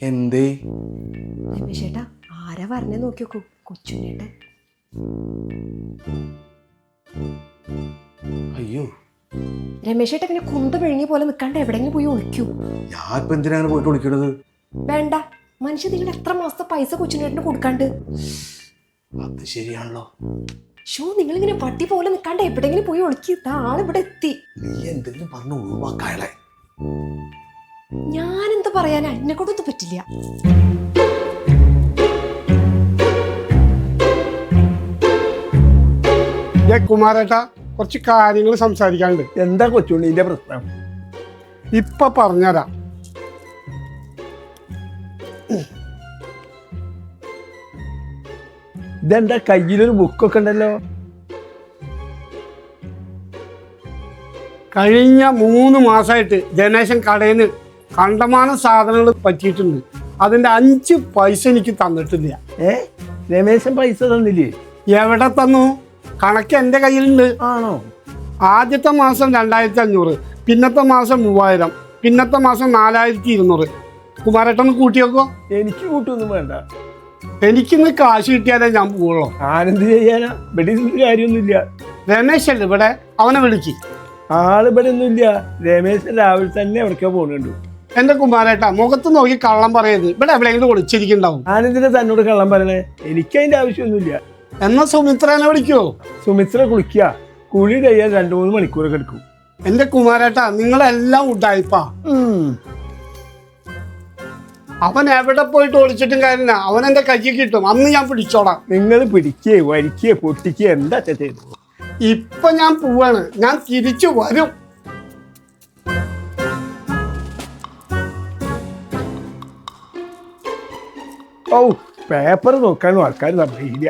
എന്തേ രമേശേട്ടാ ആരാ പറഞ്ഞേ നോക്കി നോക്കൂ. കൊച്ചുണ്ണിയുടെ. അയ്യോ, രമേശേട്ട പിന്നെ കുന്ത പിഴുങ്ങിയ പോലെ നിൽക്കാണ്ട് എവിടെയെങ്കിലും പോയി ഒളിക്കൂ. ഞാൻ ഇപ്പൊ എന്തിനാണ് പോയിട്ട് വിളിക്കണത്? വേണ്ട, മനുഷ്യ നിങ്ങൾ എത്ര മാസത്തെ പൈസ കൊച്ചുണ്ണേട്ടന് കൊടുക്കാണ്ട്. അത് ശരിയാണല്ലോ. നിങ്ങളിങ്ങനെ പട്ടി പോലെ നിൽക്കാണ്ട് എവിടെയെങ്കിലും പോയി ഒളിക്കി. ആളിവിടെ എത്തി. നീ എന്തെങ്കിലും പറഞ്ഞു ഒഴിവാക്കാളെ. ഞാനെന്ത് പറയാനാ, എന്നെ കൊണ്ടൊന്നും പറ്റില്ല. കുമാരേട്ടാ, കുറച്ച് കാര്യങ്ങൾ സംസാരിക്കാനുണ്ട്. എന്താ കൊച്ചുണ്ണിന്റെ പ്രശ്നം? ഇപ്പൊ പറഞ്ഞുതരാം. ഇതെന്താ കയ്യിലൊരു ബുക്കൊക്കെ ഉണ്ടല്ലോ? കഴിഞ്ഞ 3 മാസമായിട്ട് ഗണേശൻ കടയിൽ നിന്ന് കണ്ടമാനം സാധനങ്ങൾ പറ്റിയിട്ടുണ്ട്. അതിന്റെ 5 പൈസ എനിക്ക് തന്നിട്ടില്ല. രമേശൻ പൈസ തന്നില്ലേ? എവിടെ തന്നു? കണക്ക് എൻ്റെ കയ്യിലുണ്ട്. ആണോ? ആദ്യത്തെ മാസം 2500, പിന്നത്തെ മാസം 3000, പിന്നത്തെ മാസം 4200. കുമാരേട്ടന് കൂട്ടി വെക്കോ? എനിക്ക് കൂട്ടൊന്നും വേണ്ട. എനിക്കിന്ന് കാശ് കിട്ടിയാലേ ഞാൻ പോവുള്ളൂ. ആനന്ദ ചെയ്യാനാ? ഇവിടെ കാര്യമൊന്നുമില്ല. രമേശല്ലേ ഇവിടെ, അവനെ വിളിക്ക്. ആളിവിടെ ഒന്നുമില്ല. രമേശൻ രാവിലെ തന്നെ എവിടേക്കാ പോകുന്നുണ്ട്. എന്റെ കുമാരേട്ടാ, മുഖത്ത് നോക്കി കള്ളം പറയരുത്. ഇവിടെ എവിടെയെങ്കിലും ഒളിച്ചിരിക്കുന്നുണ്ടാവും. ആനന്ദിനെ തന്നോട് കള്ളം പറയണേ? എനിക്കതിന്റെ ആവശ്യമൊന്നുമില്ല. എന്നാ സുമിത്രനെ വിളിക്കുവോ? സുമിത്ര കുളിക്കുക. കുളി കഴിയാൻ 2-3 മണിക്കൂറൊക്കെ എടുക്കും. എന്റെ കുമാരേട്ടാ, നിങ്ങളെല്ലാം ഉഡായിപ്പാ. അവൻ എവിടെ പോയിട്ട് ഒളിച്ചിട്ടും കാര്യമില്ല. അവൻ എന്റെ കയ്യിൽ കിട്ടും. അന്ന് ഞാൻ പിടിച്ചോളാം. നിങ്ങൾ പിടിക്കേ വരിക്കേ പൊട്ടിക്കേ എന്താ ചെയ്തു? ഇപ്പൊ ഞാൻ പോവാണ്. ഞാൻ തിരിച്ചു വരും. ഓ, പേപ്പർ നോക്കാനും ആൾക്കാർ സമ്മതിക്കില്ല.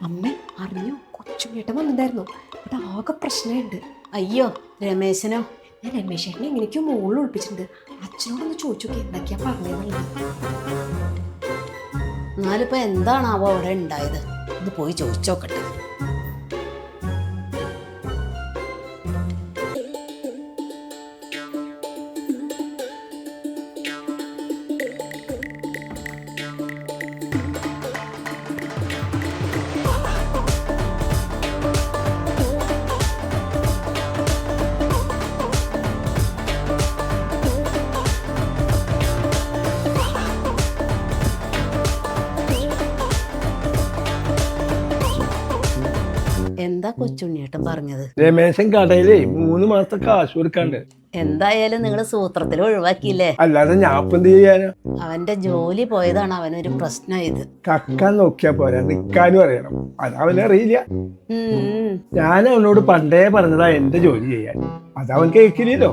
അമ്മ അറിഞ്ഞു, കൊച്ചുണ്ണേട്ടൻ വന്നിട്ടുണ്ടായിരുന്നു. ഇവിടെ ആകെ പ്രശ്നമുണ്ട്. അയ്യോ, രമേശനോ? ഞാൻ രമേശേട്ടനെ എങ്ങനെയൊക്കെയോ മുകളിൽ ഒളിപ്പിച്ചിട്ടുണ്ട്. അച്ഛനോടൊന്ന് ചോദിച്ചു നോക്കി എന്തൊക്കെയാ പറഞ്ഞതെന്നുള്ളത്. എന്നാലിപ്പോ എന്താണാവോ അവിടെ ഉണ്ടായത്? ഇത് പോയി ചോദിച്ചോക്കട്ടെ. എന്താ കൊച്ചുണ്ണിയേട്ടൻ പറഞ്ഞത്? രമേശൻ കടയിലേ 3 മാസത്തെ കാശ് കൊടുക്കാണ്ട്. എന്തായാലും നിങ്ങൾ സൂത്രത്തിൽ ഒഴിവാക്കിയില്ലേ? അല്ലാതെ ഞാൻ ഇപ്പം എന്ത് ചെയ്യാനാ? അവന്റെ ജോലി പോയതാണ് അവനൊരു പ്രശ്നമായത്. കക്കാൻ നോക്കിയാ പോരാ, നിക്കാനും അറിയണം. അത് അവനറിയില്ല. ഞാൻ അവനോട് പണ്ടേ പറഞ്ഞതാ എന്റെ ജോലി ചെയ്യാൻ. അതവൻ കേൾക്കില്ലല്ലോ.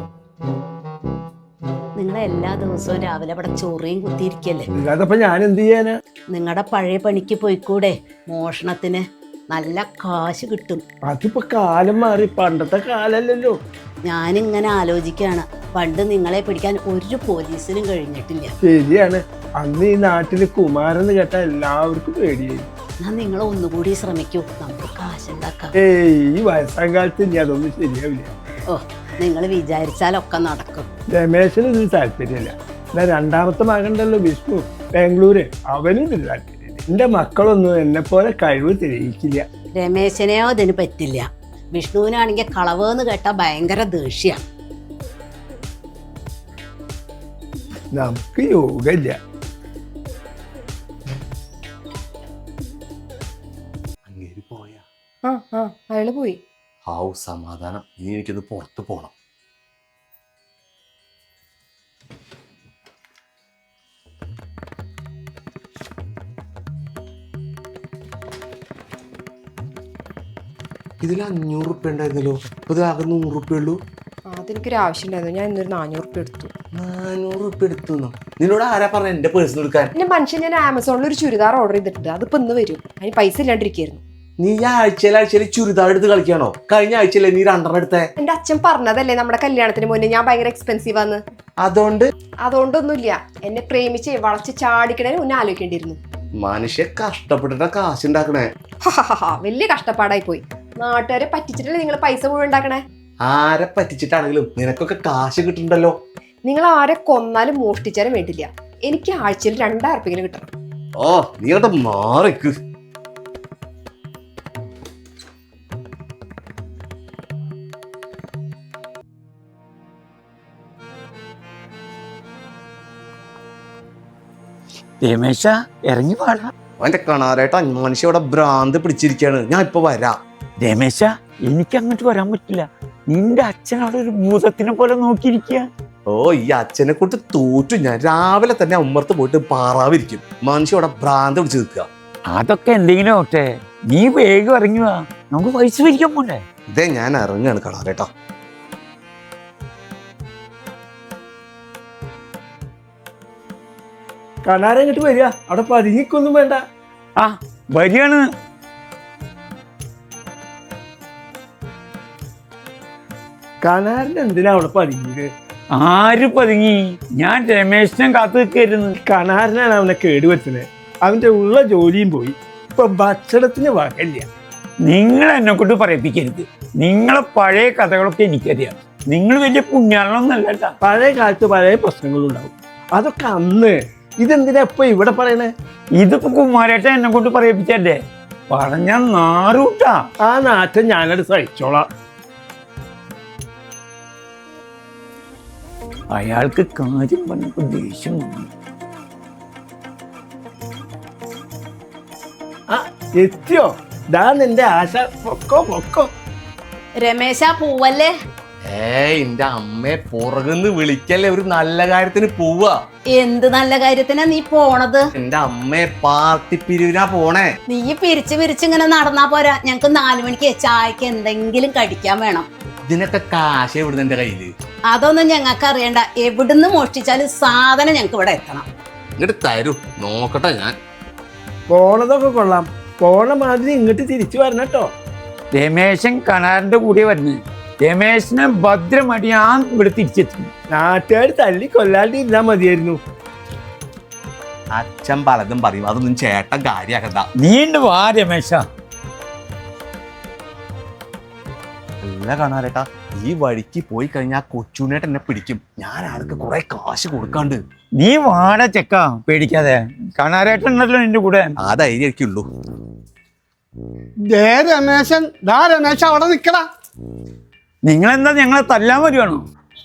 നിങ്ങൾ എല്ലാ ദിവസവും രാവിലെ അവിടെ ചോറിയും കുത്തിയിരിക്കല്ലേ? അല്ലാതപ്പോ ഞാൻ എന്ത് ചെയ്യാനാ? നിങ്ങളുടെ പഴയ പണിക്ക് പോയിക്കൂടെ? മോഷണത്തിന് നല്ല കാശ് കിട്ടും. അതിപ്പോ കാലം മാറി, പണ്ടത്തെ കാലല്ലല്ലോ. ഞാനിങ്ങനെ ആലോചിക്കുകയാണ്, പണ്ട് നിങ്ങളെ പിടിക്കാൻ ഒരു പോലീസിനും കഴിഞ്ഞിട്ടില്ല. ശരിയാണ്. അന്ന് ഈ നാട്ടില് കുമാരെന്ന് കേട്ടാ എല്ലാവർക്കും പേടിയായി. എന്നാ നിങ്ങൾ ഒന്നുകൂടി ശ്രമിക്കൂ, നമുക്ക് കാശുണ്ടാക്കാം. ഈ വയസ്സാം കാലത്ത് ഇനി അതൊന്നും ശരിയാവില്ല. ഓ, നിങ്ങൾ വിചാരിച്ചാലൊക്കെ നടക്കും. രമേശന് ഇതിന് താല്പര്യമില്ല. എന്നാ 2ാമത്തെ മകണ്ടല്ലോ വിഷ്ണു, ബാംഗ്ലൂര്, അവനും ഇതിന് താല്പര്യമില്ല. എന്റെ മക്കളൊന്നും എന്നെ പോലെ കഴിവ് തെളിയിക്കില്ല. രമേശനെയോ ഇതിന് പറ്റില്ല. വിഷ്ണുവിനാണെങ്കിൽ കളവെന്ന് കേട്ടാ ഭയങ്കര ദേഷ്യ. നമുക്ക് യോഗമില്ല. അങ്ങേര് പോയാ? അയാള് പോയി. ഹാവ് സമാധാനം. ഇനി എനിക്കൊന്ന് പുറത്ത് പോണം. ഇതിൽ 500 റുപ്യ ഉണ്ടായിരുന്നല്ലോ. ഇപ്പൊ ഇത് ആകെ 100 റുപ്യ ഉള്ളൂ. അതെനിക്കൊരു ആവശ്യം ഉണ്ടായിരുന്നു. ഞാൻ ഇന്നൊരു 400 റുപ്യ എടുത്തു. 400 റുപ്യ എടുത്തു? നിന്നോട് ആരാ പറഞ്ഞ എന്റെ പേഴ്സ് എടുക്കാൻ? എന്റെ മനുഷ്യൻ, ഞാൻ ആമസോണിൽ ഒരു ചുരിദാർ ഓർഡർ ചെയ്തിട്ടുണ്ട്. അതിപ്പോ ഇന്ന് വരും. അതിന് പൈസ ഇല്ലാണ്ടിരിക്കായിരുന്നു. നീ ആഴ്ചയിൽ ചുരിദാർ എടുത്ത് കളിക്കാണോ? കഴിഞ്ഞ ആഴ്ചയല്ലേ നീ 2 എടുത്തേ? എന്റെ അച്ഛൻ പറഞ്ഞതല്ലേ നമ്മുടെ കല്യാണത്തിന് മുന്നേ ഞാൻ ഭയങ്കര എക്സ്പെൻസീവ് ആണ്. അതുകൊണ്ടൊന്നുമില്ല. എന്നെ പ്രേമിച്ച് വളച്ച് ചാടിക്കണേന് മുന്നേ ആലോചിക്കേണ്ടിയിരുന്നു. മനുഷ്യ കഷ്ടപ്പെട്ടിട്ടാ കാശുണ്ടാക്കണേ. വലിയ കഷ്ടപ്പാടായി പോയി. നാട്ടുകാരെ പറ്റിച്ചിട്ടല്ലേ നിങ്ങൾ പൈസ മുഴുവൻ ഉണ്ടാക്കണേ. ആരെ പറ്റിച്ചിട്ടാണെങ്കിലും നിനക്കൊക്കെ കാശ് കിട്ടുന്നുണ്ടല്ലോ. നിങ്ങൾ ആരെ കൊന്നാലും മോഷ്ടിച്ചാലും വേണ്ടില്ല, എനിക്ക് ആഴ്ചയിൽ 2000 ഉറുപ്പിക കിട്ടണം. ഓ നീ അവിടെ മാറിക്ക്. രമേശ ഇറങ്ങി പാടാ. അവന്റെ കാണാറായിട്ട് മനുഷ്യ ഇവിടെ ഭ്രാന്ത് പിടിച്ചിരിക്കാണ്. ഞാൻ ഇപ്പൊ വരാം. രമേശ എനിക്ക് അങ്ങോട്ട് വരാൻ പറ്റില്ല. നിന്റെ അച്ഛൻ അവിടെ ഒരു ഭൂതത്തിനെ പോലെ നോക്കിയിരിക്കുക. ഓ ഈ അച്ഛനെ കൊണ്ട് തോറ്റു ഞാൻ. രാവിലെ തന്നെ ഉമ്മർത്ത് പോയിട്ട് പാറാവിരിക്കും. മനുഷ്യ ഇവിടെ ഭ്രാന്ത് പിടിച്ച് നിൽക്കുക. അതൊക്കെ എന്തെങ്കിലും ഓട്ടെ, നീ വേഗം ഇറങ്ങി വാ, നമുക്ക് പൈസ പിരിക്കാൻ പോണ്ടേ. ഇതേ ഞാൻ ഇറങ്ങാണ് കാണാറേട്ടാ. കണാരം ഇങ്ങോട്ട് വരിക, അവിടെ പതുങ്ങിക്കൊന്നും വേണ്ട. ആ വരികയാണ്. കണാരൻ എന്തിനാ അവിടെ പതുങ്ങിയത്? ആര് പതുങ്ങി? ഞാൻ രമേശിനെ കാത്തു നിൽക്കായിരുന്നു. കണാരനാണ് അവനെ കേടുവരുത്തുന്നത്. അവന്റെ ഉള്ള ജോലിയും പോയി, ഇപ്പൊ ഭക്ഷണത്തിന് വകയില്ല. നിങ്ങൾ എന്നെ കൊണ്ട് പറയിപ്പിക്കരുത്. നിങ്ങളെ പഴയ കഥകളൊക്കെ എനിക്കറിയാം. നിങ്ങൾ വലിയ പുണ്യാളൊന്നല്ല. പഴയ കാലത്ത് പഴയ പ്രശ്നങ്ങളുണ്ടാവും, അതൊക്കെ അന്ന്. ഇതെന്തിനാ ഇപ്പൊ ഇവിടെ പറയണേ? ഇതിപ്പോ കുമാരേട്ടൻ എന്നെ കൊണ്ട് പറയിപ്പിച്ചല്ലേ, പറഞ്ഞ നാറൂട്ടാ. ആ നാറ്റം ഞാനത് സഹിച്ചോളാം. അയാൾക്ക് കാര്യം പറഞ്ഞപ്പോ ദേഷ്യം വന്നു. ആ എത്തിയോ? ദാ നിന്റെ ആശ. പൊക്കോ പൊക്കോ. രമേശ പൂവല്ലേ? എന്റെ അമ്മയെ പുറകുന്ന് വിളിക്കല്ലേ, ഒരു നല്ല കാര്യത്തിന് പോവാ. എന്ത് നല്ല കാര്യത്തിനാ നീ പോണത്? എന്റെ അമ്മയെ പാർട്ടി പിരിവിനാ പോണേ. നീ പിരിച്ച് ഇങ്ങനെ നടന്നാ പോരാ, ഞങ്ങക്ക് 4 മണിക്ക് ചായക്ക് എന്തെങ്കിലും കഴിക്കാൻ വേണം. ഇതിനൊക്കെ കാശ് എവിടുന്ന് എന്റെ കയ്യില്? അതൊന്നും ഞങ്ങൾക്ക് അറിയണ്ട. എവിടുന്ന് മോഷ്ടിച്ചാലും സാധനം ഞങ്ങക്ക് ഇവിടെ എത്തണം. ഇങ്ങോട്ട് തരൂ, നോക്കട്ടെ ഞാൻ. പോണതൊക്കെ കൊള്ളാം, പോണ മാതിരി ഇങ്ങോട്ട് തിരിച്ചു വരണം കേട്ടോ. രമേശൻ കണാറിന്റെ കൂടെ വരുന്നത്. രമേശിനെ ഭദ്രമായിട്ട് ഞാൻ ഇവിടെ തിരിച്ചെത്തും. നാട്ടുകാർ തല്ലി കൊല്ലാണ്ടിരുന്നാ മതിയായിരുന്നു. അച്ഛൻ പലതും പറയും, അതൊന്നും ചേട്ടൻ കാര്യാക്കണ്ട. നീണ്ട് വാ രമേശ. അല്ല കാണാറേട്ടാ, ഈ വഴിക്ക് പോയി കഴിഞ്ഞാൽ കൊച്ചുണ്ണേട്ട് എന്നെ പിടിക്കും. ഞാൻ ആൾക്ക് കുറെ കാശ് കൊടുക്കാണ്ട്. നീ വാട ചെക്ക, പേടിക്കാതെ. കണാരേട്ടനുണ്ടല്ലോ നിന്റെ കൂടെ. ആ ധൈര്യം എനിക്കുള്ളൂ. ദേ രമേശൻ, ദാ രമേശൻ അവിടെ നിക്കടാ. നിങ്ങളെന്താ ഞങ്ങളെ തല്ലാൻ വരുവാണോ?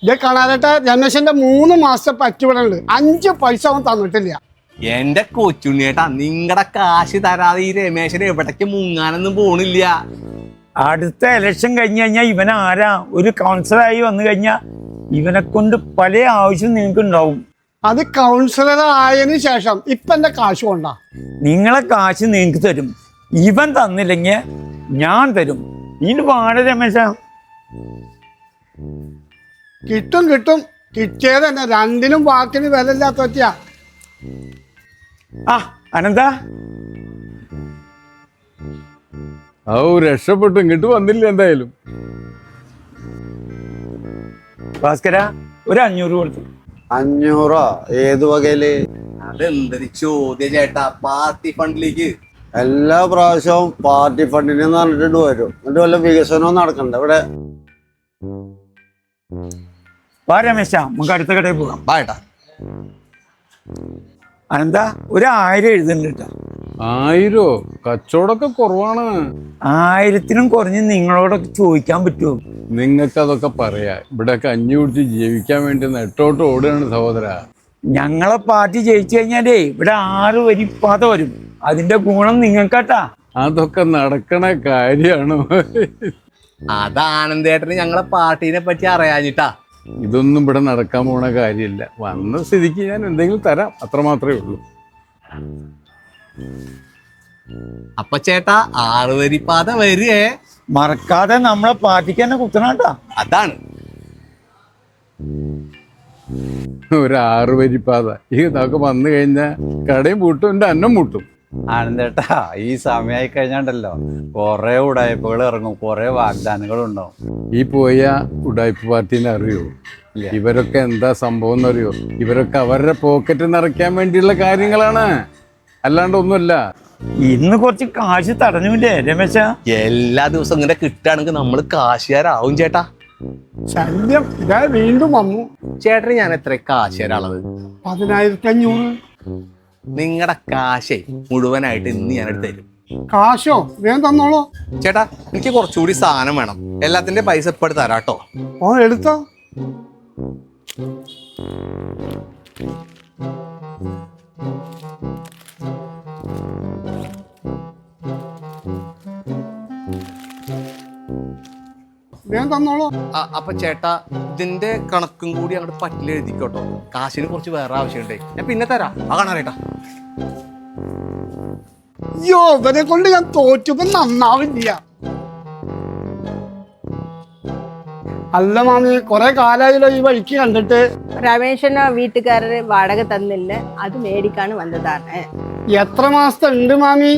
ഇതേ കാണാനായിട്ട് രമേശന്റെ 3 മാസത്തെ പറ്റുവിടുണ്ട്. 5 പൈസ അവൻ തന്നിട്ടില്ല. എന്റെ കൊച്ചുണ്ണിയേട്ടാ, നിങ്ങളുടെ കാശ് തരാതെ ഈ രമേശന് എവിടേക്ക് മുങ്ങാനൊന്നും പോണില്ല. അടുത്ത ഇലക്ഷൻ കഴിഞ്ഞ് കഴിഞ്ഞാൽ ഇവൻ ആരാ? ഒരു കൗൺസിലറായി വന്നു കഴിഞ്ഞാൽ ഇവനെ കൊണ്ട് പല ആവശ്യം നിങ്ങൾക്ക് ഉണ്ടാവും. അത് കൗൺസിലർ ആയതിനു ശേഷം ഇപ്പൊ എന്റെ കാശ് കൊണ്ടാ. നിങ്ങളെ കാശ് നിങ്ങൾക്ക് തരും. ഇവൻ തന്നില്ലെങ്കിൽ ഞാൻ തരും. ഇനി വാട രമേശ. കിട്ടും കിട്ടും, കിട്ടിയത് തന്നെ. 2നും വാക്കിന് വില ഇല്ലാത്ത പറ്റിയാ. ആ അനന്താ, ഔ രക്ഷപ്പെട്ടു, ഇങ്ങോട്ട് വന്നില്ല എന്തായാലും. ഭാസ്കര ഒരു 500 കൊടുത്തു. 500? ഏത് വകയില്? അതെന്തൊരു ചോദ്യം ചേട്ടാ, പാർട്ടി ഫണ്ടിലേക്ക്. എല്ലാ പ്രാവശ്യവും പാർട്ടി ഫണ്ടിന് പറഞ്ഞിട്ട് വരും, എന്നിട്ട് വല്ല വികസനവും നടക്കണ്ട ഇവിടെ. വാ രമേശ, നമുക്ക് അടുത്ത കടയിൽ പോകാം. ബാട്ടാ. അനന്താ ഒരു 1000 എഴുതുന്നുണ്ട് കേട്ടോ. 1000? കച്ചവടമൊക്കെ കുറവാണ്. 1000നും കുറഞ്ഞ് നിങ്ങളോടൊക്കെ ചോദിക്കാൻ പറ്റുമോ? നിങ്ങൾക്ക് അതൊക്കെ പറയാ. ഇവിടെ കഞ്ഞി കുടിച്ച് ജീവിക്കാൻ വേണ്ടി നെട്ടോട്ട് ഓടുകയാണ് സഹോദര. ഞങ്ങളെ പാർട്ടി ജയിച്ചു കഴിഞ്ഞാലേ ഇവിടെ 6 വരി പാത വരും. അതിന്റെ ഗുണം നിങ്ങൾക്കാട്ടാ. അതൊക്കെ നടക്കണ കാര്യമാണ്. അത് ആനന്ദേട്ടന് ഞങ്ങളെ പാർട്ടീനെ പറ്റി അറിയാഞ്ഞിട്ടാ. ഇതൊന്നും ഇവിടെ നടക്കാൻ പോണ കാര്യമില്ല. വന്ന സ്ഥിതിക്ക് ഞാൻ എന്തെങ്കിലും തരാം, അത്ര മാത്രമേ ഉള്ളൂ. അപ്പൊ ചേട്ടാ 6 വരിപ്പാത വരികേ. മറക്കാതെ നമ്മളെ പാർട്ടിക്ക് തന്നെ കുത്തണട്ടാ. അതാണ് ഒരു 6 വരിപ്പാത. ഇതൊക്കെ വന്നു കഴിഞ്ഞാൽ കടയും പൂട്ടും, എൻ്റെ അന്നം പൂട്ടും. ആനന്ദേട്ടാ, ഈ സമയമായി കഴിഞ്ഞാണ്ടല്ലോ കൊറേ ഉടായ്പകൾ ഇറങ്ങും, കൊറേ വാഗ്ദാനങ്ങൾ ഉണ്ടാവും. ഈ പോയ ഉഡായ്പ പാർട്ടീനെ അറിയോ? ഇവരൊക്കെ എന്താ സംഭവം എന്നറിയോ? ഇവരൊക്കെ അവരുടെ പോക്കറ്റ് നിറയ്ക്കാൻ വേണ്ടിയുള്ള കാര്യങ്ങളാണ്. അല്ലാണ്ട് ഒന്നുമല്ല. ഇന്ന് കുറച്ച് കാശ് തടഞ്ഞൂല്ലേ രമേശ? എല്ലാ ദിവസവും ഇങ്ങനെ കിട്ടുകയാണെങ്കിൽ നമ്മൾ കാശുകാരാവും ചേട്ടാ. ശല്യം ഇതാ വീണ്ടും വന്നു. ചേട്ടന് ഞാൻ എത്ര കാശുകാരാളത്? 1500. നിങ്ങളുടെ കാശേ മുഴുവനായിട്ട് ഇന്ന് ഞാനെടുത്ത് തരും. കാശോ? വേഗം തന്നോളൂ. ചേട്ടാ എനിക്ക് കുറച്ചുകൂടി സാധനം വേണം. എല്ലാത്തിന്റെ പൈസ ഇപ്പൊ തരാട്ടോ. ഓ എടുത്തോ. വേഗം തന്നോളൂ. അപ്പൊ ചേട്ടാ ഇതിന്റെ കണക്കും കൂടി അങ്ങോട്ട് പറ്റില്ല എഴുതിക്കോട്ടോ. കാശിന് കുറച്ച് വേറെ ആവശ്യമുണ്ടേ. ഞാൻ പിന്നെ തരാം. കാണാറേട്ടാ. അയ്യോ ഇവനെ കൊണ്ട് ഞാൻ തോറ്റപ്പോ നന്നാവില്ല. അല്ല മാമി, കൊറേ കാലായല്ലോ ഈ വഴിക്ക് കണ്ടിട്ട്. രമേശനോ വീട്ടുകാരര് വാടക തന്നില്ല, അത് മേടിക്കാണ് വന്നതാണ്. എത്ര മാസത്തെ ഉണ്ട് മാമി?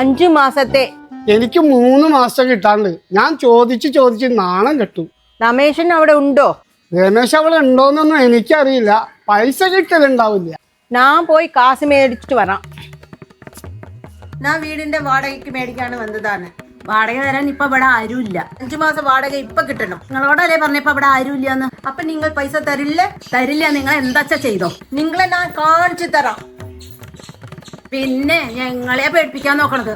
5 മാസത്തെ. എനിക്ക് 3 മാസം കിട്ടാണ്ട്. ഞാൻ ചോദിച്ച് നാണം കെട്ടു. രമേശൻ അവിടെ ഉണ്ടോ? രമേശ് അവിടെ ഉണ്ടോന്നൊന്നും എനിക്കറിയില്ല. പൈസ കിട്ടലുണ്ടാവില്ല. ഞാൻ പോയി കാശ് മേടിച്ചിട്ട് വരാം. ഞാൻ വീടിന്റെ വാടകയ്ക്ക് മേടിക്കാണ് വന്നതാണ്. വാടക തരാൻ ഇപ്പൊ ഇവിടെ ആരുമില്ല. 5 മാസം വാടക ഇപ്പൊ കിട്ടണം. നിങ്ങളോടല്ലേ പറഞ്ഞപ്പോ ഇവിടെ ആരുമില്ലെന്ന്. അപ്പൊ നിങ്ങൾ പൈസ തരില്ല? നിങ്ങൾ എന്താച്ചാ ചെയ്തോ. നിങ്ങളെ ഞാൻ കാണിച്ചു തരാം. പിന്നെ ഞങ്ങളെ പേടിപ്പിക്കാൻ നോക്കണത്.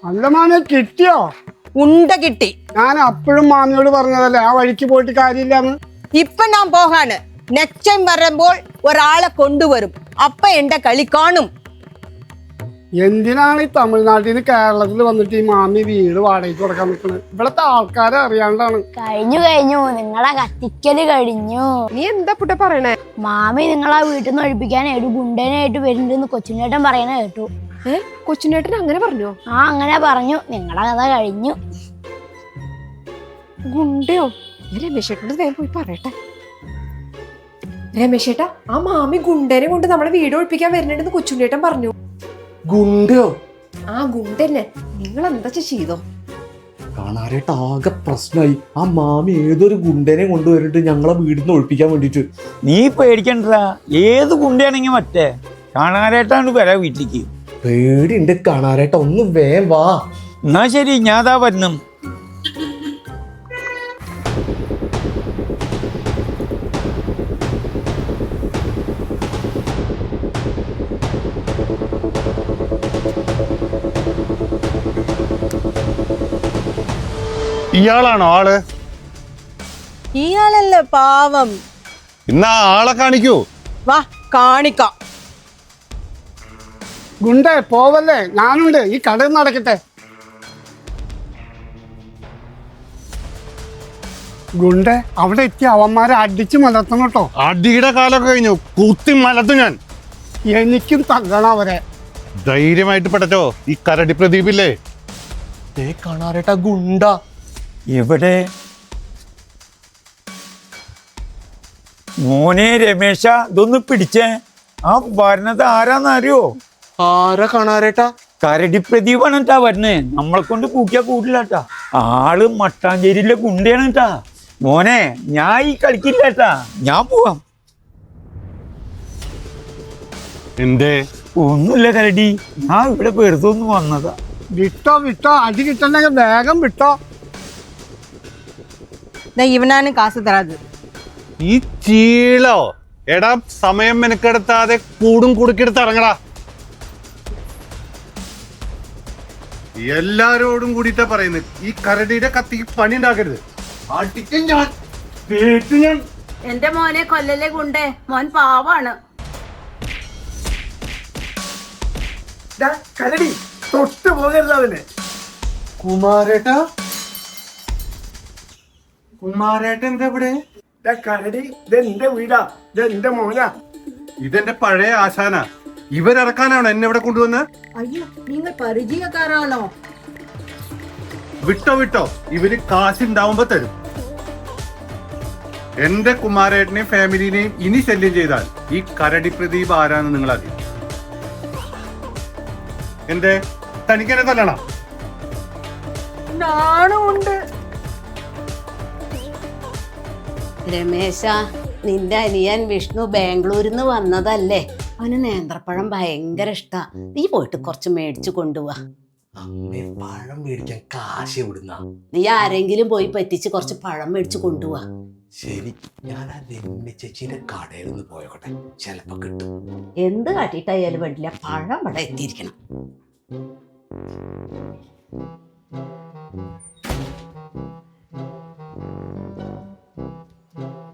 അല്ല മാമി, കിട്ടിയോ? ഉണ്ട കിട്ടി. ഞാൻ അപ്പോഴും മാമിയോട് പറഞ്ഞതല്ലേ ആ വഴിക്ക് പോയിട്ട് കാര്യമില്ലാന്ന്. ഇപ്പൊ ഞാൻ പോകാണ്. നെക്സ്റ്റ് വരുമ്പോൾ ഒരാളെ കൊണ്ടുവരും. അപ്പൊ എന്റെ കളി കാണും. എന്തിനാണ് ഈ തമിഴ്നാട്ടിൽ നിന്ന് കേരളത്തിൽ വന്നിട്ട് ഈ മാമി വീട് വാടകയ്ക്ക് കൊടുക്കാൻ നിൽക്കുന്നത്? ഇവിടത്തെ ആൾക്കാരെ അറിയാണ്ടാണ്. കഴിഞ്ഞു നിങ്ങളെ കത്തിക്കല് കഴിഞ്ഞു. നീ എന്താ പുട്ട പറയണേ? മാമി നിങ്ങളാ വീട്ടിൽ നിന്ന് ഒഴിപ്പിക്കാൻ ഒരു ഗുണ്ടനായിട്ട് വരുന്നുണ്ടെന്ന് കൊച്ചിനേട്ടൻ പറയണ കേട്ടു. കൊച്ചിനേട്ടൻ അങ്ങനെ പറഞ്ഞോ? ആ അങ്ങനെ പറഞ്ഞു. നിങ്ങളെ കഥ കഴിഞ്ഞു. ഗുണ്ടയോ? രമേശേട്ടനോട് വേഗം പോയി പറയട്ടെ. രമേശേട്ടാ, ആ മാമി ഗുണ്ടനെ കൊണ്ട് നമ്മളെ വീട് ഒഴിപ്പിക്കാൻ വരുന്നുണ്ടെന്ന് കൊച്ചുണ്ണേട്ടൻ പറഞ്ഞു. ഗുണ്ടയോ? ആ ഗുണ്ടന്നെ. നിങ്ങൾ എന്താ ചെയ്തോ? കാണാറേട്ട ആകെ പ്രശ്നമായി. ആ മാമി ഏതൊരു ഗുണ്ടനെ കൊണ്ടുവരിട്ട് ഞങ്ങളെ വീടിന്ന് ഒഴിപ്പിക്കാൻ വേണ്ടിട്ട്. നീ പേടിക്കണ്ടാ. ഏത് കുണ്ടിയാണെങ്കി മറ്റേ കാണാനായിട്ടാണ് വരാ വീട്ടിലേക്ക്. പേടിണ്ട് കാണാറേട്ട. ഒന്ന് വേം വാ. എന്നാ ശരി, ഞാതാ വരണം. ഇയാളാണോ ആള്? ഇയാളല്ലേ പാവം. ഇന്നാ ആളെ കാണിക്കൂ. വാ കാണിക്കാം. ഗുണ്ടേ പോവല്ലേ, ഞാനുണ്ട്. ഈ കടയിൽ നടക്കട്ടെ. ഗുണ്ടേ അവിടെ എത്തി അവന്മാരെ അടിച്ചു മലർത്തണം കേട്ടോ. അടിയുടെ കാലൊക്കെ കഴിഞ്ഞു. കുത്തി മലത്തു ഞാൻ. എനിക്കും തല്ലണം അവരെ. ധൈര്യമായിട്ട് പെടച്ചോ. ഈ കരടി പ്രദീപില്ലേ? കാണാറേട്ട ഗുണ്ട. എവിടെ? മോനെ രമേശ, ഇതൊന്ന് പിടിച്ചേ. ആ വരുന്നത് ആരാന്നറിയോ? ആരാ കാണാറേട്ടാ? കരടി പ്രദീപാണ് കേട്ടാ വരുന്നേ. നമ്മളെ കൊണ്ട് കൂട്ടിയാ കൂട്ടില്ലാട്ടാ. ആള് മട്ടാഞ്ചേരിയിലെ ഗുണ്ടയാണ് കേട്ടാ. മോനെ ഞാൻ ഈ കളിക്കില്ല കേട്ടാ. ഞാൻ പോവാം. എന്തേ? ഒന്നുമില്ല കരടി, ഞാൻ ഇവിടെ വെറുതെ ഒന്ന് വന്നതാ. വിട്ടോ അടി കിട്ടണ്ടെങ്കിൽ വേഗം വിട്ടോ. ഇവനാണ് കാശ് തരാത്. ഈ ചീളോ? എടാ സമയം മെനക്കെടുത്താതെ കൂടും കുടുക്കെടുത്ത് ഇറങ്ങടാ. എല്ലാരോടും കൂടിയിട്ടാ പറയുന്നത്. ഈ കരടിയുടെ കത്തിക്ക് പണി ഉണ്ടാക്കരുത്. അടിക്കും ഞാൻ, കേട്ടു ഞാൻ. എന്റെ മോനെ കൊല്ലല്ലേ ഗുണ്ടേ. മോൻ പാവാണ്. കരടി തൊട്ട് പോകരുത് അവന്. കുമാരേട്ടാ, കുമാരേട്ട എന്താ ഇവിടെ? കരടി ഇതെന്റെ വീടാ, ഇതെന്റെ മോനാ. ഇതെന്റെ പഴയ ആശാന. ഇവരിറക്കാനാണോ എന്നെ ഇവിടെ കൊണ്ടുവന്ന്? അയ്യോ, നിങ്ങൾ പരിചയക്കാരാണോ? വിട്ടോ ഇവര് കാശുണ്ടാവുമ്പോ തരും. എന്റെ കുമാരേട്ടനെയും ഫാമിലിനെയും ഇനി ശല്യം ചെയ്താൽ ഈ കരടി പ്രദീപ് ആരാന്ന് നിങ്ങൾ അറിയും. എന്തേ തനിക്കെന്നെ തല്ലണം? നാണമുണ്ട്. രമേശ, നിന്റെ അനിയൻ വിഷ്ണു ബാംഗ്ലൂരിൽ നിന്ന് വന്നതല്ലേ, അവന് നേന്ത്രപ്പഴം ഭയങ്കര ഇഷ്ടാ. നീ പോയിട്ട് കുറച്ച് മേടിച്ചു കൊണ്ടുപോവാ. അമ്മേ, പഴം മേടിക്കാൻ കാശ് എവിടുന്ന? നീ ആരെങ്കിലും പോയി പറ്റിച്ച് കുറച്ച് പഴം മേടിച്ചു കൊണ്ടുപോവാ. ശരി, ഞാൻ ആ രമ്യ ചേച്ചിയുടെ കടയിൽ നിന്ന് പോയോട്ടെ, ചിലപ്പോ കിട്ടും. എന്ത് കാട്ടിയിട്ടായാലും വേണ്ടില്ല, പഴം ഇവിടെ എത്തിയിരിക്കണം.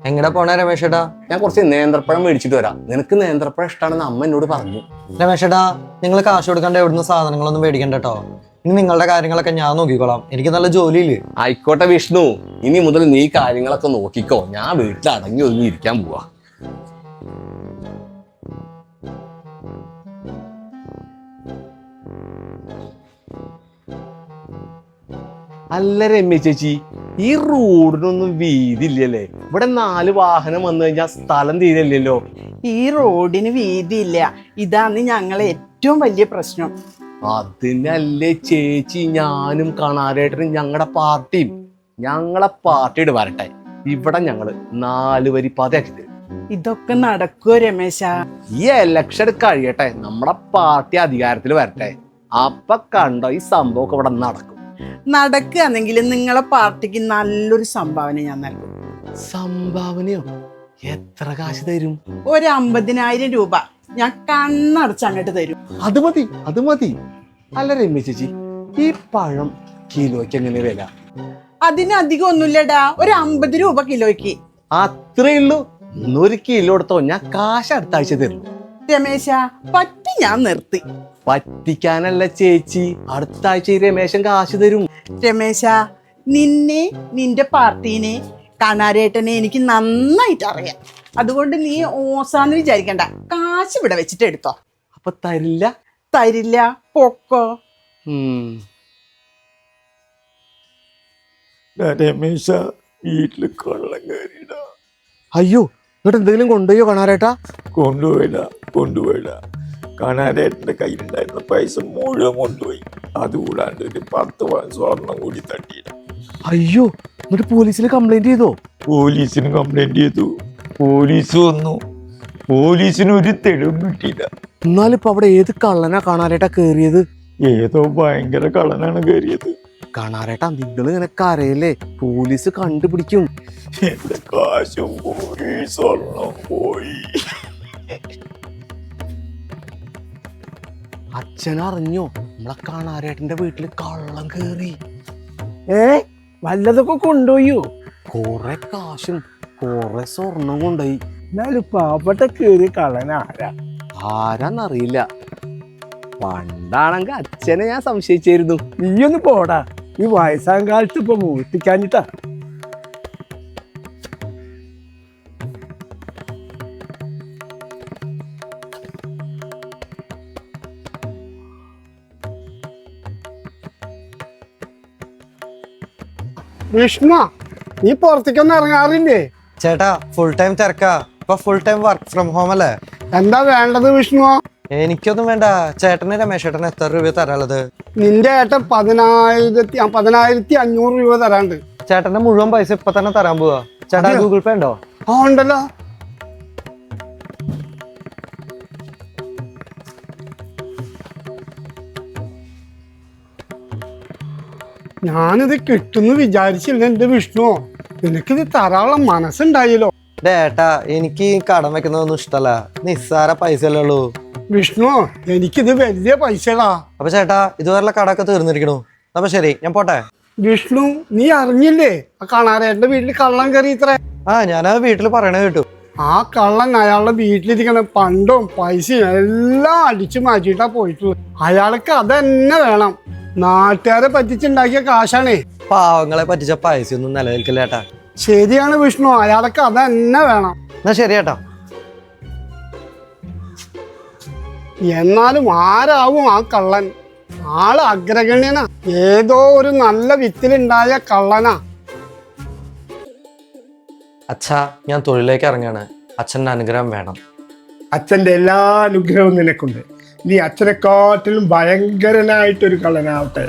എങ്ങടെ പോണേ രമേശേട്ടാ? ഞാൻ കുറച്ച് നേന്ത്രപ്പഴം മേടിച്ചിട്ട് വരാം. നിനക്ക് നേന്ത്രപ്പഴം ഇഷ്ടമാണെന്ന് അമ്മ എന്നോട് പറഞ്ഞു. രമേശേട്ടാ, നിങ്ങൾ കാശ് കൊടുക്കാണ്ട് എവിടുന്ന് സാധനങ്ങളൊന്നും മേടിക്കണ്ട കേട്ടോ. ഇനി നിങ്ങളുടെ കാര്യങ്ങളൊക്കെ ഞാൻ നോക്കിക്കോളാം, എനിക്ക് നല്ല ജോലിയില്ലേ. ആയിക്കോട്ടെ വിഷ്ണു, ഇനി മുതൽ നീ കാര്യങ്ങളൊക്കെ നോക്കിക്കോ. ഞാൻ വീട്ടിൽ അടങ്ങി ഒതുങ്ങി ഇരിക്കാൻ പോവാ. അല്ല രമ്യ ചേച്ചി, ഈ റോഡിനൊന്നും വീതിയില്ലല്ലേ? ഇവിടെ 4 വാഹനം വന്നു കഴിഞ്ഞാൽ സ്ഥലം തീരല്ലോ. ഈ റോഡിന് വീതിയില്ല, ഇതാണ് ഞങ്ങളെ ഏറ്റവും വലിയ പ്രശ്നം. അതിനല്ലേ ചേച്ചി ഞാനും കണാരേട്ടനും ഞങ്ങളുടെ പാർട്ടിയുടെ വരട്ടെ. ഇവിടെ ഞങ്ങള് 4 വരി പാതയാക്കി തരും. ഇതൊക്കെ നടക്കുവോ രമേശ? ഈ ഇലക്ഷൻ കഴിയട്ടെ, നമ്മുടെ പാർട്ടി അധികാരത്തിൽ വരട്ടെ, അപ്പൊ കണ്ടോ ഈ സംഭവം ഇവിടെ നടക്കും. നടക്കുകയാണെങ്കിൽ നിങ്ങളെ പാർട്ടിക്ക് നല്ലൊരു സംഭാവന ഞാൻ നൽകും. സംഭാവനയോ? എത്ര കാശ് തരും? ഒരു 50,000 രൂപ ഞാൻ കണ്ണടച്ച് അങ്ങോട്ട് തരും. അത് മതി. അല്ല രമ്യ ചേച്ചി, ഈ പഴം കിലോയ്ക്ക് എങ്ങനെ വില? അതിനധികം ഒന്നുമില്ലടാ, ഒരു 50 രൂപ കിലോയ്ക്ക്. അത്രേ ഉള്ളൂ. 100 കിലോ എടുത്തോ, ഞാൻ കാശ് അടുത്ത ആഴ്ച തരും. രമേശ, പറ്റി ഞാൻ നിർത്തി. പറ്റിക്കാനല്ല ചേച്ചി, അടുത്ത ആഴ്ച ഈ രമേശൻ കാശ് തരും. രമേശ, നിന്നെ, നിന്റെ പാർട്ടീനെ, കണാരേട്ടനെ എനിക്ക് നന്നായിട്ട് അറിയാം. അതുകൊണ്ട് നീ ഓസാന്ന് വിചാരിക്കണ്ട, കാശ് ഇവിടെ വെച്ചിട്ട് എടുത്തോ. അപ്പൊ തരില്ല? തരില്ല, പൊക്കോ. രമേശ, വീട്ടില് കൊള്ളം കയറിടാ. അയ്യോ, എന്നിട്ട് എന്തെങ്കിലും കൊണ്ടുപോയോ കണാരേട്ടാ? കൊണ്ടുപോയില്ല. കണാരേട്ടന്റെ കയ്യിലുണ്ടായിരുന്ന പൈസ മുഴുവൻ കൊണ്ടുപോയി. അതുകൂടാണ്ട് ഒരു 10 പവൻ സ്വർണം കൂടി തട്ടിയില്ല. അയ്യോ, എന്നിട്ട് പോലീസിൽ കംപ്ലൈന്റ് ചെയ്തോ? പോലീസിന് കംപ്ലൈന്റ് ചെയ്തു. പോലീസ് വന്നു. പോലീസിന് ഒരു തെളിവും കിട്ടിയില്ല. എന്നാലിപ്പോ അവിടെ ഏത് കള്ളനാ കാണാരേട്ടാ കേറിയത്? ഏതോ ഭയങ്കര കള്ളനാണ് കയറിയത്. കാണാരേട്ടാ, നിങ്ങൾ ഇങ്ങനെ കരയല്ലേ, പോലീസ് കണ്ടുപിടിക്കും. എന്റെ കാശും പോയി, സ്വർണം പോയി. അച്ഛനറിഞ്ഞോ നമ്മളെ കാണാരേട്ടന്റെ വീട്ടില് കള്ളം കേറി? വല്ലതൊക്കെ കൊണ്ടുപോയോ? കൊറേ കാശും കൊറേ സ്വർണം കൊണ്ടുപോയി. എന്നാലും പാവപ്പെട്ട കേറി ആരാന്നറിയില്ല. പണ്ടാണെങ്കിൽ അച്ഛനെ ഞാൻ സംശയിച്ചായിരുന്നു. നീയൊന്ന് പോടാ, ഈ വയസ്സാം കാലത്ത് ഇപ്പൊ മൂത്തിക്കാഞ്ഞിട്ടാ. വിഷ്ണു, നീ പുറത്തേക്കൊന്നും ഇറങ്ങാറില്ലേ? ചേട്ടാ, ഫുൾ ടൈം തിരക്കാ. ഇപ്പൊ full time work from home അല്ലേ? എന്താ വേണ്ടത് വിഷ്ണു? എനിക്കൊന്നും വേണ്ട. ചേട്ടന് രമേശേട്ടന് എത്ര രൂപ തരാനുള്ളത്? നിന്റെ ഏട്ടൻ 10,500 രൂപ തരാണ്ട്. ചേട്ടന്റെ മുഴുവൻ പൈസ ഇപ്പൊ തന്നെ തരാൻ പോവാ. ചേട്ടാ, ഗൂഗിൾ പേ ഉണ്ടോ? ആ, ഉണ്ടല്ലോ. ഞാനിത് കിട്ടുന്നു വിചാരിച്ചില്ല എന്റെ വിഷ്ണു. നിനക്കിത് തരാനുള്ള മനസ്സുണ്ടായല്ലോ. ഏട്ടാ, എനിക്ക് കടം വെക്കുന്നതൊന്നും ഇഷ്ടല്ല. നിസ്സാര പൈസ അല്ലേ ഉള്ളൂ. വിഷ്ണു, എനിക്കിത് വലിയ പൈസകളാ. അപ്പൊ ചേട്ടാ, ഇതുവരെയുള്ള കടമൊക്കെ തീർന്നിരിക്കണു. അപ്പൊ ശരി, ഞാൻ പോട്ടെ. വിഷ്ണു, നീ അറിഞ്ഞില്ലേ ആ കാണാരേട്ടന്റെ വീട്ടിൽ കള്ളം കയറി ഇത്ര? ഞാനത് വീട്ടിൽ പറയണ കേട്ടു. ആ കള്ളൻ അയാളുടെ വീട്ടിലിരിക്കണ പണ്ടും പൈസയും എല്ലാം അടിച്ചു മാറ്റിയിട്ടാ പോയിട്ടുള്ളത്. അയാൾക്ക് അതന്നെ വേണം. നാട്ടുകാരെ പറ്റിച്ചുണ്ടാക്കിയ കാശാണേ. പാവങ്ങളെ പറ്റിച്ച പൈസ ഒന്നും നിലനിൽക്കില്ല ഏട്ടാ. ശരിയാണ് വിഷ്ണു, അയാൾക്ക് അതന്നെ വേണം. എന്നാ ശരി ഏട്ടാ. എന്നാലും ആരാവും ആ കള്ളൻ? ആള് അഗ്രഗണ്യനാ, ഏതോ ഒരു നല്ല വിത്തിലുണ്ടായ കള്ളനാ. അച്ഛാ, ഞാൻ തൊഴിലേക്ക് ഇറങ്ങാണ്. അച്ഛൻ്റെ അനുഗ്രഹം വേണം. അച്ഛൻ്റെ എല്ലാ അനുഗ്രഹവും നിനക്കുണ്ട്. നീ അച്ഛനെക്കാട്ടിലും ഭയങ്കരനായിട്ടൊരു കള്ളനാവട്ടെ.